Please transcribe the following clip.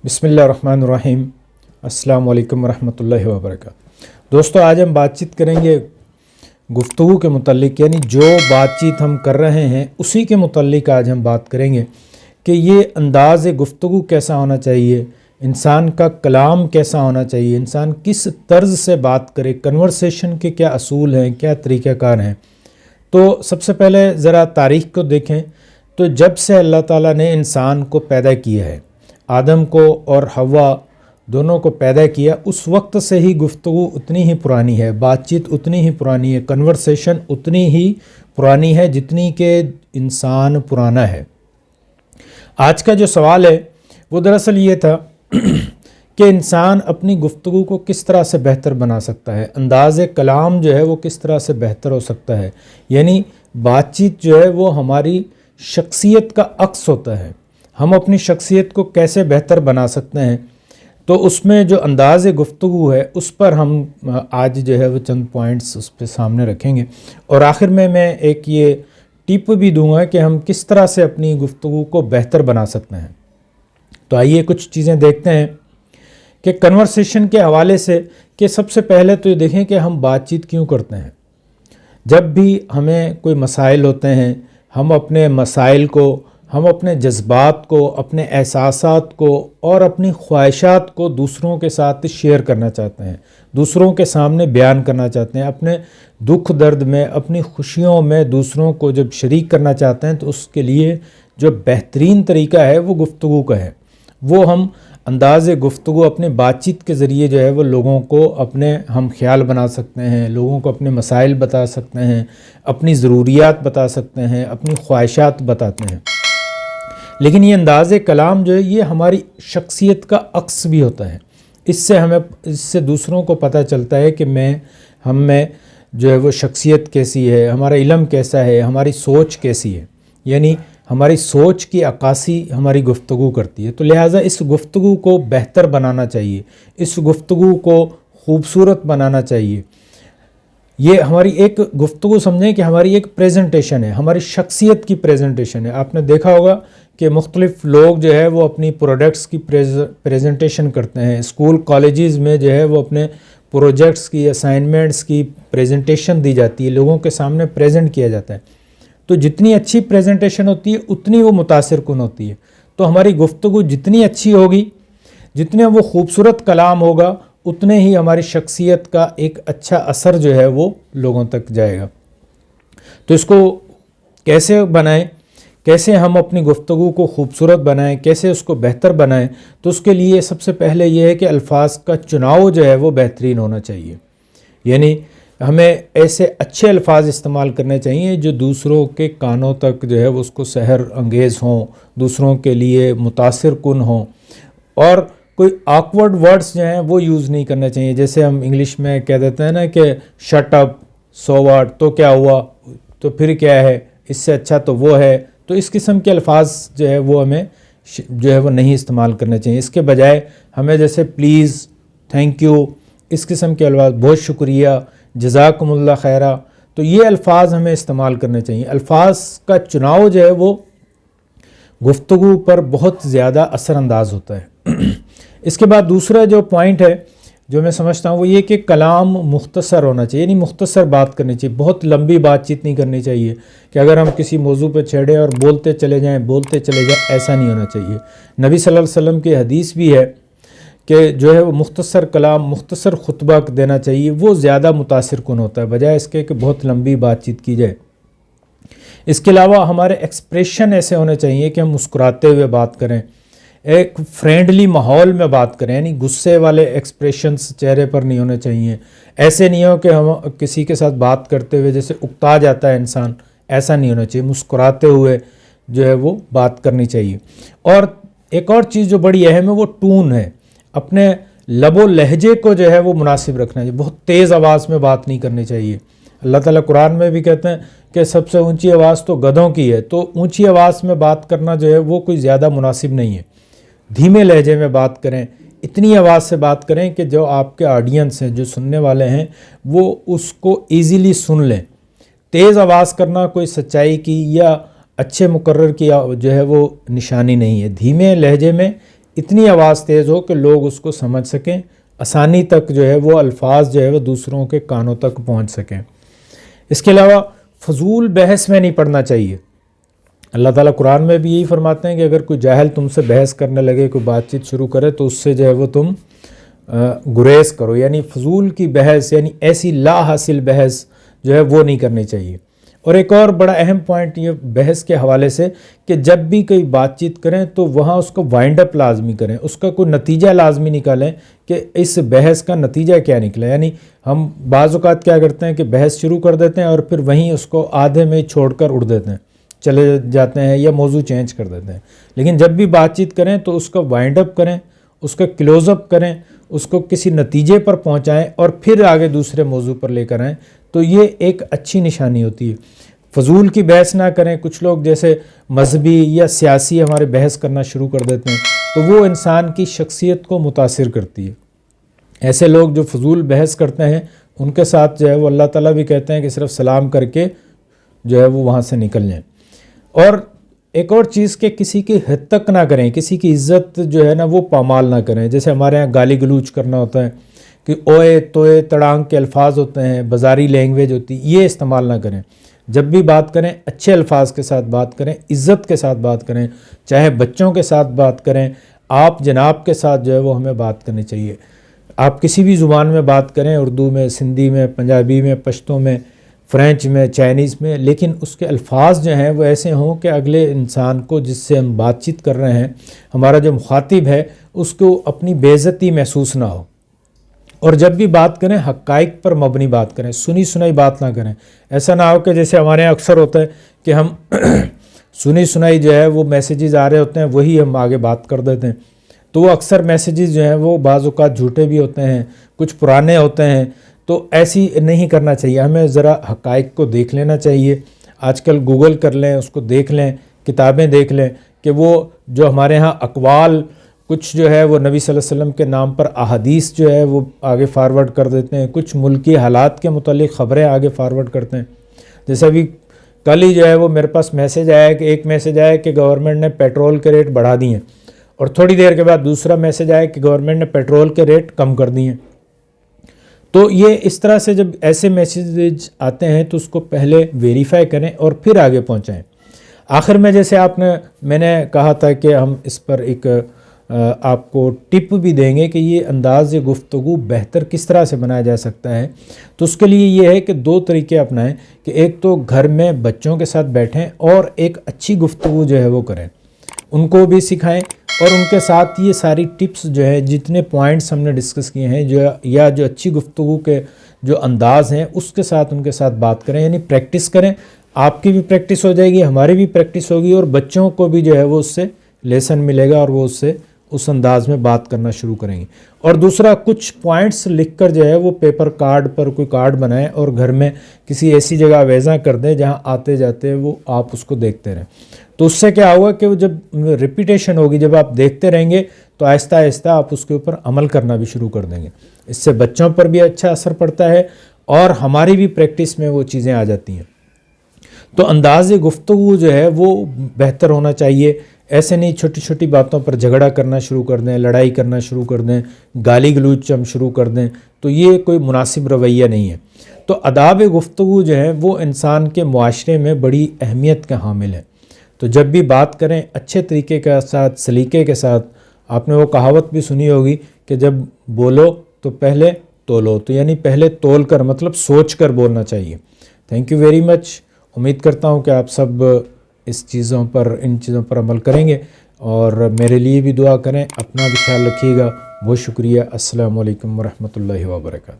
بسم اللہ الرحمن الرحیم۔ السلام علیکم ورحمۃ اللہ وبرکاتہ۔ دوستو، آج ہم بات چیت کریں گے گفتگو کے متعلق، یعنی جو بات چیت ہم کر رہے ہیں اسی کے متعلق آج ہم بات کریں گے کہ یہ انداز گفتگو کیسا ہونا چاہیے، انسان کا کلام کیسا ہونا چاہیے، انسان کس طرز سے بات کرے، کنورسیشن کے کیا اصول ہیں، کیا طریقہ کار ہیں۔ تو سب سے پہلے ذرا تاریخ کو دیکھیں تو جب سے اللہ تعالیٰ نے انسان کو پیدا کیا ہے، آدم کو اور حوا دونوں کو پیدا کیا، اس وقت سے ہی گفتگو اتنی ہی پرانی ہے، بات چیت اتنی ہی پرانی ہے، کنورسیشن اتنی ہی پرانی ہے جتنی کہ انسان پرانا ہے۔ آج کا جو سوال ہے وہ دراصل یہ تھا کہ انسان اپنی گفتگو کو کس طرح سے بہتر بنا سکتا ہے، انداز کلام جو ہے وہ کس طرح سے بہتر ہو سکتا ہے، یعنی بات چیت جو ہے وہ ہماری شخصیت کا عکس ہوتا ہے، ہم اپنی شخصیت کو کیسے بہتر بنا سکتے ہیں۔ تو اس میں جو انداز گفتگو ہے اس پر ہم آج جو ہے وہ چند پوائنٹس اس پہ سامنے رکھیں گے، اور آخر میں ایک یہ ٹپ بھی دوں گا کہ ہم کس طرح سے اپنی گفتگو کو بہتر بنا سکتے ہیں۔ تو آئیے کچھ چیزیں دیکھتے ہیں کہ کنورسیشن کے حوالے سے، کہ سب سے پہلے تو یہ دیکھیں کہ ہم بات چیت کیوں کرتے ہیں۔ جب بھی ہمیں کوئی مسائل ہوتے ہیں، ہم اپنے مسائل کو، ہم اپنے جذبات کو، اپنے احساسات کو اور اپنی خواہشات کو دوسروں کے ساتھ شیئر کرنا چاہتے ہیں، دوسروں کے سامنے بیان کرنا چاہتے ہیں، اپنے دکھ درد میں، اپنی خوشیوں میں دوسروں کو جب شریک کرنا چاہتے ہیں تو اس کے لیے جو بہترین طریقہ ہے وہ گفتگو کا ہے۔ وہ ہم انداز گفتگو اپنے بات چیت کے ذریعے جو ہے وہ لوگوں کو اپنے ہم خیال بنا سکتے ہیں، لوگوں کو اپنے مسائل بتا سکتے ہیں، اپنی ضروریات بتا سکتے ہیں، اپنی خواہشات بتاتے ہیں۔ لیکن یہ انداز کلام جو ہے یہ ہماری شخصیت کا عکس بھی ہوتا ہے۔ اس سے دوسروں کو پتہ چلتا ہے کہ ہم میں جو ہے وہ شخصیت کیسی ہے، ہمارا علم کیسا ہے، ہماری سوچ کیسی ہے، یعنی ہماری سوچ کی عکاسی ہماری گفتگو کرتی ہے۔ تو لہٰذا اس گفتگو کو بہتر بنانا چاہیے، اس گفتگو کو خوبصورت بنانا چاہیے۔ یہ ہماری ایک گفتگو سمجھیں کہ ہماری ایک پریزنٹیشن ہے، ہماری شخصیت کی پریزنٹیشن ہے۔ آپ نے دیکھا ہوگا کہ مختلف لوگ جو ہے وہ اپنی پروڈکٹس کی پریزنٹیشن کرتے ہیں، اسکول کالجز میں جو ہے وہ اپنے پروجیکٹس کی، اسائنمنٹس کی پریزنٹیشن دی جاتی ہے، لوگوں کے سامنے پریزنٹ کیا جاتا ہے۔ تو جتنی اچھی پریزنٹیشن ہوتی ہے اتنی وہ متاثر کن ہوتی ہے۔ تو ہماری گفتگو جتنی اچھی ہوگی، جتنے وہ خوبصورت کلام ہوگا، اتنے ہی ہماری شخصیت کا ایک اچھا اثر جو ہے وہ لوگوں تک جائے گا۔ تو اس کو کیسے بنائیں، کیسے ہم اپنی گفتگو کو خوبصورت بنائیں، کیسے اس کو بہتر بنائیں؟ تو اس کے لیے سب سے پہلے یہ ہے کہ الفاظ کا چناؤ جو ہے وہ بہترین ہونا چاہیے، یعنی ہمیں ایسے اچھے الفاظ استعمال کرنے چاہیے جو دوسروں کے کانوں تک جو ہے وہ اس کو سحر انگیز ہوں، دوسروں کے لیے متاثر کن ہوں، اور کوئی آکورڈ ورڈز جو ہیں وہ یوز نہیں کرنے چاہیے۔ جیسے ہم انگلش میں کہہ دیتے ہیں نا کہ شٹ اپ، سو واٹ، تو کیا ہوا، تو پھر کیا ہے، اس سے اچھا تو وہ ہے۔ تو اس قسم کے الفاظ جو ہے وہ ہمیں جو ہے وہ نہیں استعمال کرنے چاہیے۔ اس کے بجائے ہمیں جیسے پلیز، تھینک یو، اس قسم کے الفاظ، بہت شکریہ، جزاکم اللہ خیرہ، تو یہ الفاظ ہمیں استعمال کرنے چاہیے۔ الفاظ کا چناؤ جو ہے وہ گفتگو پر بہت زیادہ اثر انداز ہوتا ہے۔ اس کے بعد دوسرا جو پوائنٹ ہے جو میں سمجھتا ہوں وہ یہ کہ کلام مختصر ہونا چاہیے، یعنی مختصر بات کرنی چاہیے، بہت لمبی بات چیت نہیں کرنی چاہیے کہ اگر ہم کسی موضوع پہ چھیڑیں اور بولتے چلے جائیں، ایسا نہیں ہونا چاہیے۔ نبی صلی اللہ علیہ وسلم کی حدیث بھی ہے کہ جو ہے وہ مختصر کلام، مختصر خطبہ دینا چاہیے، وہ زیادہ متاثر کن ہوتا ہے بجائے اس کے کہ بہت لمبی بات چیت کی جائے۔ اس کے علاوہ ہمارے ایکسپریشن ایسے ہونے چاہیے کہ ہم مسکراتے ہوئے بات کریں، ایک فرینڈلی ماحول میں بات کریں، یعنی غصے والے ایکسپریشنز چہرے پر نہیں ہونے چاہیے۔ ایسے نہیں ہو کہ ہم کسی کے ساتھ بات کرتے ہوئے جیسے اکتا جاتا ہے انسان، ایسا نہیں ہونا چاہیے، مسکراتے ہوئے جو ہے وہ بات کرنی چاہیے۔ اور ایک اور چیز جو بڑی اہم ہے وہ ٹون ہے، اپنے لب و لہجے کو جو ہے وہ مناسب رکھنا چاہیے، بہت تیز آواز میں بات نہیں کرنی چاہیے۔ اللہ تعالیٰ قرآن میں بھی کہتے ہیں کہ سب سے اونچی آواز تو گدھوں کی ہے، تو اونچی آواز میں بات کرنا جو ہے وہ کوئی زیادہ مناسب نہیں ہے۔ دھیمے لہجے میں بات کریں، اتنی آواز سے بات کریں کہ جو آپ کے آڈینس ہیں، جو سننے والے ہیں، وہ اس کو ایزیلی سن لیں۔ تیز آواز کرنا کوئی سچائی کی یا اچھے مقرر کی جو ہے وہ نشانی نہیں ہے۔ دھیمے لہجے میں اتنی آواز تیز ہو کہ لوگ اس کو سمجھ سکیں، آسانی تک جو ہے وہ الفاظ جو ہے وہ دوسروں کے کانوں تک پہنچ سکیں۔ اس کے علاوہ فضول بحث میں نہیں پڑنا چاہیے۔ اللہ تعالیٰ قرآن میں بھی یہی فرماتے ہیں کہ اگر کوئی جاہل تم سے بحث کرنے لگے، کوئی بات چیت شروع کرے تو اس سے جو ہے وہ تم گریز کرو، یعنی فضول کی بحث، یعنی ایسی لا حاصل بحث جو ہے وہ نہیں کرنی چاہیے۔ اور ایک اور بڑا اہم پوائنٹ یہ بحث کے حوالے سے کہ جب بھی کوئی بات چیت کریں تو وہاں اس کو وائنڈ اپ لازمی کریں، اس کا کوئی نتیجہ لازمی نکالیں کہ اس بحث کا نتیجہ کیا نکلا۔ یعنی ہم بعض اوقات کیا کرتے ہیں کہ بحث شروع کر دیتے ہیں اور پھر وہیں اس کو آدھے میں چھوڑ کر اڑ دیتے ہیں، چلے جاتے ہیں یا موضوع چینج کر دیتے ہیں۔ لیکن جب بھی بات چیت کریں تو اس کا وائنڈ اپ کریں، اس کا کلوز اپ کریں، اس کو کسی نتیجے پر پہنچائیں اور پھر آگے دوسرے موضوع پر لے کر آئیں، تو یہ ایک اچھی نشانی ہوتی ہے۔ فضول کی بحث نہ کریں۔ کچھ لوگ جیسے مذہبی یا سیاسی ہمارے بحث کرنا شروع کر دیتے ہیں تو وہ انسان کی شخصیت کو متاثر کرتی ہے۔ ایسے لوگ جو فضول بحث کرتے ہیں ان کے ساتھ جو ہے وہ اللہ تعالیٰ بھی کہتے ہیں کہ صرف سلام کر کے جو ہے وہ وہاں سے نکل جائیں۔ اور ایک اور چیز کہ کسی کی حد تک نہ کریں، کسی کی عزت جو ہے نا وہ پامال نہ کریں۔ جیسے ہمارے ہاں گالی گلوچ کرنا ہوتا ہے کہ اوئے توئے تڑانگ کے الفاظ ہوتے ہیں، بازاری لینگویج ہوتی ہے، یہ استعمال نہ کریں۔ جب بھی بات کریں اچھے الفاظ کے ساتھ بات کریں، عزت کے ساتھ بات کریں، چاہے بچوں کے ساتھ بات کریں، آپ جناب کے ساتھ جو ہے وہ ہمیں بات کرنی چاہیے۔ آپ کسی بھی زبان میں بات کریں، اردو میں، سندھی میں، پنجابی میں، پشتو میں، فرینچ میں، چائنیز میں، لیکن اس کے الفاظ جو ہیں وہ ایسے ہوں کہ اگلے انسان کو جس سے ہم بات چیت کر رہے ہیں، ہمارا جو مخاطب ہے، اس کو اپنی بے عزتی محسوس نہ ہو۔ اور جب بھی بات کریں حقائق پر مبنی بات کریں، سنی سنائی بات نہ کریں۔ ایسا نہ ہو کہ جیسے ہمارے یہاں اکثر ہوتا ہے کہ ہم سنی سنائی جو ہے وہ میسیجز آ رہے ہوتے ہیں وہی ہم آگے بات کر دیتے ہیں، تو وہ اکثر میسیجز جو ہیں وہ بعض اوقات جھوٹے بھی ہوتے ہیں، کچھ پرانے ہوتے ہیں، تو ایسی نہیں کرنا چاہیے۔ ہمیں ذرا حقائق کو دیکھ لینا چاہیے۔ آج کل گوگل کر لیں، اس کو دیکھ لیں، کتابیں دیکھ لیں کہ وہ جو ہمارے ہاں اقوال کچھ جو ہے وہ نبی صلی اللہ علیہ وسلم کے نام پر احادیث جو ہے وہ آگے فارورڈ کر دیتے ہیں، کچھ ملکی حالات کے متعلق خبریں آگے فارورڈ کرتے ہیں۔ جیسے ابھی کل ہی جو ہے وہ میرے پاس میسیج آیا کہ ایک میسیج آیا کہ گورنمنٹ نے پیٹرول کے ریٹ بڑھا دیے ہیں، اور تھوڑی دیر کے بعد دوسرا میسیج آیا کہ گورنمنٹ نے پیٹرول کے ریٹ کم کر دیے ہیں۔ تو یہ اس طرح سے جب ایسے میسیج آتے ہیں تو اس کو پہلے ویریفائی کریں اور پھر آگے پہنچائیں۔ آخر میں جیسے میں نے کہا تھا کہ ہم اس پر ایک آپ کو ٹپ بھی دیں گے کہ یہ انداز گفتگو بہتر کس طرح سے بنایا جا سکتا ہے، تو اس کے لیے یہ ہے کہ دو طریقے اپنائیں کہ ایک تو گھر میں بچوں کے ساتھ بیٹھیں اور ایک اچھی گفتگو جو ہے وہ کریں، ان کو بھی سکھائیں، اور ان کے ساتھ یہ ساری ٹپس جو ہے جتنے پوائنٹس ہم نے ڈسکس کیے ہیں جو اچھی گفتگو کے جو انداز ہیں اس کے ساتھ ان کے ساتھ بات کریں، یعنی پریکٹس کریں۔ آپ کی بھی پریکٹس ہو جائے گی، ہماری بھی پریکٹس ہوگی، اور بچوں کو بھی جو ہے وہ اس سے لیسن ملے گا اور وہ اس سے اس انداز میں بات کرنا شروع کریں گے۔ اور دوسرا، کچھ پوائنٹس لکھ کر جو ہے وہ پیپر کارڈ پر کوئی کارڈ بنائیں اور گھر میں کسی ایسی جگہ ویزاں کر دیں جہاں آتے جاتے وہ آپ اس کو دیکھتے رہیں۔ تو اس سے کیا ہوگا کہ وہ جب ریپیٹیشن ہوگی، جب آپ دیکھتے رہیں گے تو آہستہ آہستہ آپ اس کے اوپر عمل کرنا بھی شروع کر دیں گے۔ اس سے بچوں پر بھی اچھا اثر پڑتا ہے اور ہماری بھی پریکٹس میں وہ چیزیں آ جاتی ہیں۔ تو انداز گفتگو جو ہے وہ بہتر ہونا چاہیے۔ ایسے نہیں چھوٹی چھوٹی باتوں پر جھگڑا کرنا شروع کر دیں، لڑائی کرنا شروع کر دیں، گالی گلوچ ہم شروع کر دیں، تو یہ کوئی مناسب رویہ نہیں ہے۔ تو آداب گفتگو جو ہے وہ انسان کے معاشرے میں بڑی اہمیت کا حامل ہے۔ تو جب بھی بات کریں اچھے طریقے کے ساتھ، سلیقے کے ساتھ۔ آپ نے وہ کہاوت بھی سنی ہوگی کہ جب بولو تو پہلے تولو، تو یعنی پہلے تول کر، مطلب سوچ کر بولنا چاہیے۔ Thank you very much. امید کرتا ہوں کہ آپ سب ان چیزوں پر عمل کریں گے، اور میرے لیے بھی دعا کریں۔ اپنا بھی خیال رکھیے گا۔ بہت شکریہ۔ السلام علیکم ورحمۃ اللہ وبرکاتہ۔